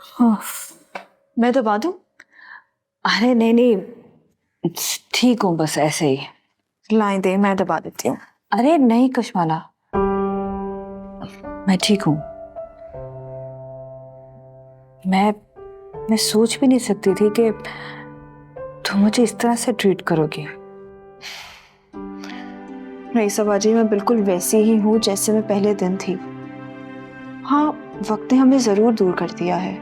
हाँ, मैं दबा दूं? अरे नहीं नहीं, ठीक हूँ, बस ऐसे ही। लाएं दे, मैं दबा देती हूँ। अरे नहीं कशमाला, मैं ठीक हूँ। मैं सोच भी नहीं सकती थी कि तुम मुझे इस तरह से ट्रीट करोगी। रईसा बाजी, मैं बिल्कुल वैसी ही हूँ जैसे मैं पहले दिन थी। हाँ, वक्त ने हमें जरूर दूर कर दिया है,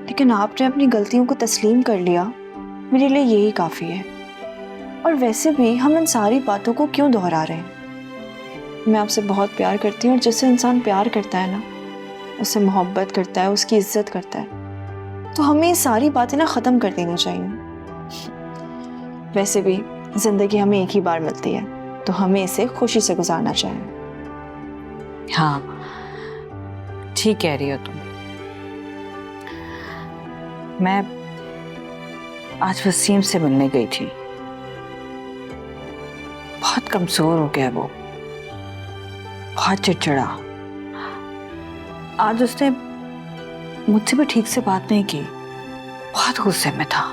लेकिन आपने अपनी गलतियों को तस्लीम कर लिया, मेरे लिए यही काफी है। और वैसे भी हम इन सारी बातों को क्यों दोहरा रहे हैं? मैं आपसे बहुत प्यार करती हूँ, और जिससे इंसान प्यार करता है ना, उससे मोहब्बत करता है, उसकी इज्जत करता है, तो हमें ये सारी बातें ना ख़त्म कर देनी चाहिए। वैसे भी जिंदगी हमें एक ही बार मिलती है, तो हमें इसे खुशी से गुजारना चाहिए। हाँ, ठीक कह रही हो तुम। मैं आज वसीम से मिलने गई थी। बहुत कमजोर हो गया वो, बहुत चिड़चिड़ा। आज उसने मुझसे भी ठीक से बात नहीं की, बहुत गुस्से में था।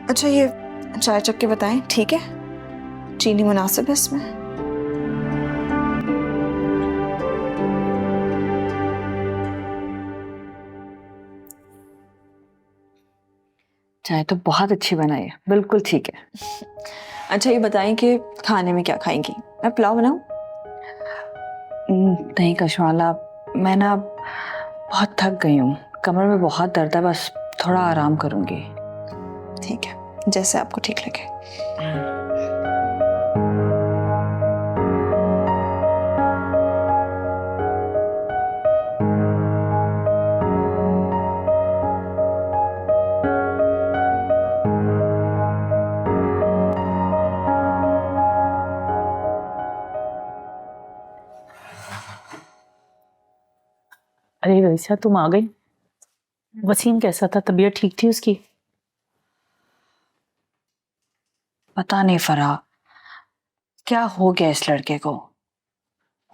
अच्छा, ये चाय चख के बताएं, ठीक है? चीनी मुनासिब है इसमें? चाय तो बहुत अच्छी बनाई है, बिल्कुल ठीक है। अच्छा, ये बताएं कि खाने में क्या खाएंगी? मैं पुलाव बनाऊं? नहीं कशमाला, मैं ना बहुत थक गई हूँ, कमर में बहुत दर्द है, बस थोड़ा आराम करूंगी। ठीक है, जैसे आपको ठीक लगे। अरे रईसा, तुम आ गई। वसीम कैसा था? तबीयत ठीक थी उसकी? पता नहीं फरा, क्या हो गया इस लड़के को,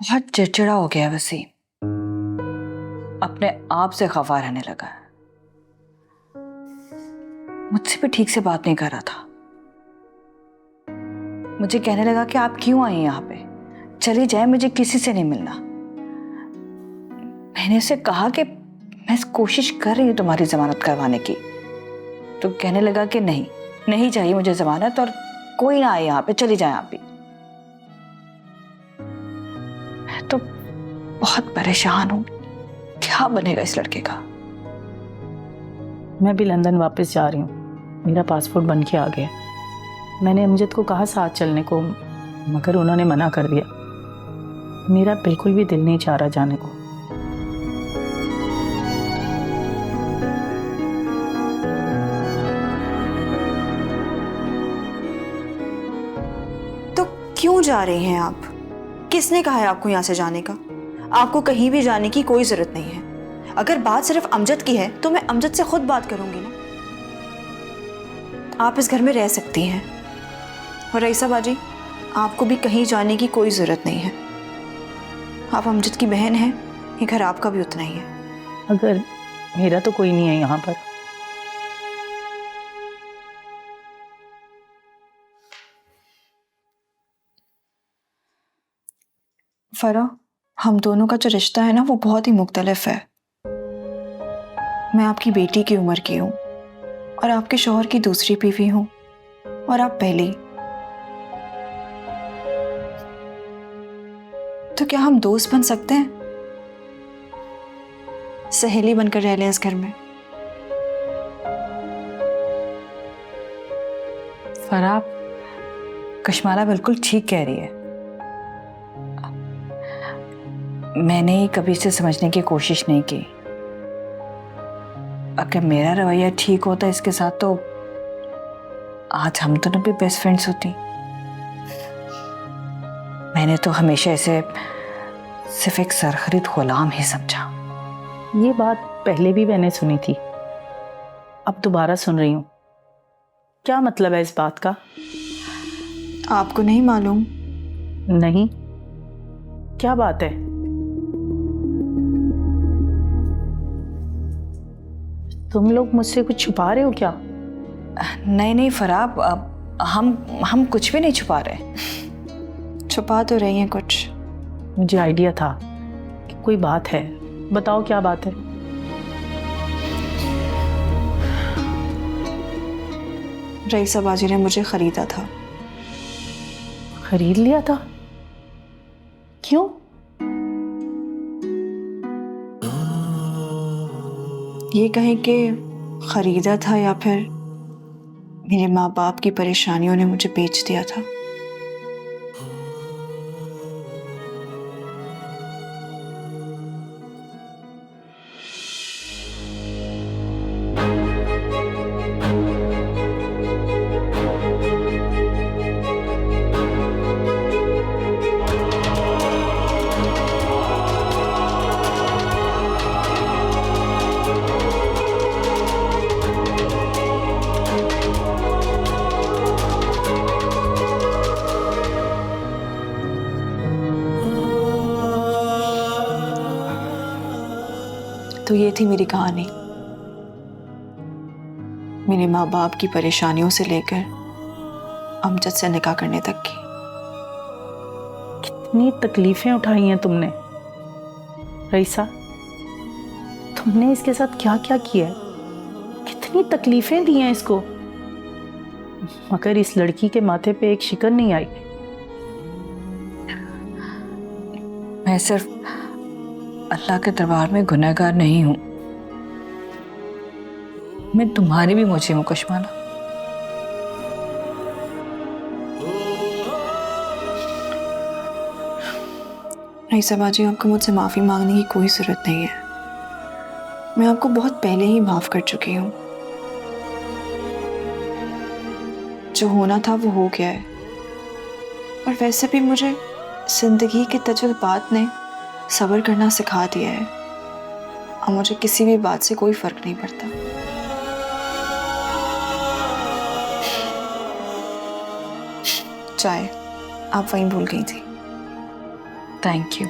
बहुत चिड़चिड़ा हो गया वसीम, अपने आप से खफा रहने लगा है। मुझसे भी ठीक से बात नहीं कर रहा था। मुझे कहने लगा कि आप क्यों आई यहाँ पे, चली जाए, मुझे किसी से नहीं मिलना। मैंने उसे कहा कि मैं कोशिश कर रही हूँ तुम्हारी जमानत करवाने की, तो कहने लगा कि नहीं, नहीं चाहिए मुझे जमानत, और कोई ना आए यहाँ पे, चली जाए आप भी। मैं तो बहुत परेशान हूँ, क्या बनेगा इस लड़के का। मैं भी लंदन वापस जा रही हूँ, मेरा पासपोर्ट बन के आ गया। मैंने अमजद को कहा साथ चलने को, मगर उन्होंने मना कर दिया। मेरा बिल्कुल भी दिल नहीं चाह रहा जाने को। तो क्यों जा रही हैं आप? किसने कहा है आपको यहाँ से जाने का? आपको कहीं भी जाने की कोई जरूरत नहीं है। अगर बात सिर्फ अमजद की है तो मैं अमजद से खुद बात करूंगी ना। आप इस घर में रह सकती हैं, और रईसा बाजी, आपको भी कहीं जाने की कोई जरूरत नहीं है। आप अमजद की बहन हैं, ये घर आपका भी उतना ही है। अगर मेरा तो कोई नहीं है यहाँ पर। फरा, हम दोनों का जो रिश्ता है ना, वो बहुत ही मुख्तलिफ है। मैं आपकी बेटी की उम्र की हूँ, और आपके शौहर की दूसरी बीवी हूँ, और आप पहली। तो क्या हम दोस्त बन सकते हैं? सहेली बनकर रह लें इस घर में? फरा, कशमाला बिल्कुल ठीक कह रही है। मैंने ही कभी इसे समझने की कोशिश नहीं की। अगर मेरा रवैया ठीक होता इसके साथ, तो आज हम दोनों भी बेस्ट फ्रेंड्स होती। मैंने तो हमेशा इसे सिर्फ एक सरखरीद गुलाम ही समझा। ये बात पहले भी मैंने सुनी थी, अब दोबारा सुन रही हूँ। क्या मतलब है इस बात का? आपको नहीं मालूम? नहीं। क्या बात है? तुम लोग मुझसे कुछ छुपा रहे हो क्या? नहीं नहीं फराब, हम कुछ भी नहीं छुपा रहे। छुपा तो रही हैं कुछ। मुझे आइडिया था कि कोई बात है। बताओ क्या बात है? रईसा बाजी ने मुझे खरीदा था। खरीद लिया था? क्यों? ये कहें कि खरीदा था या फिर मेरे माँ बाप की परेशानियों ने मुझे बेच दिया था। तो ये थी मेरी कहानी, मेरे माँ बाप की परेशानियों से लेकर अमजद से निकाह करने तक की। कितनी तकलीफें उठाई हैं तुमने रईसा। तुमने इसके साथ क्या क्या किया है? कितनी तकलीफें दी हैं इसको, मगर इस लड़की के माथे पे एक शिकन नहीं आई। मैं सिर्फ अल्लाह के दरबार में गुनहगार नहीं हूं, मैं तुम्हारी भी मुझे मुकश माना। रईसा बाजी, आपको मुझसे माफ़ी मांगने की कोई ज़रूरत नहीं है। मैं आपको बहुत पहले ही माफ़ कर चुकी हूँ। जो होना था वो हो गया है। और वैसे भी मुझे ज़िंदगी के तजुर्बात ने सब्र करना सिखा दिया है। और मुझे किसी भी बात से कोई फ़र्क नहीं पड़ता। चाय आप वहीं भूल गई थी। Thank you.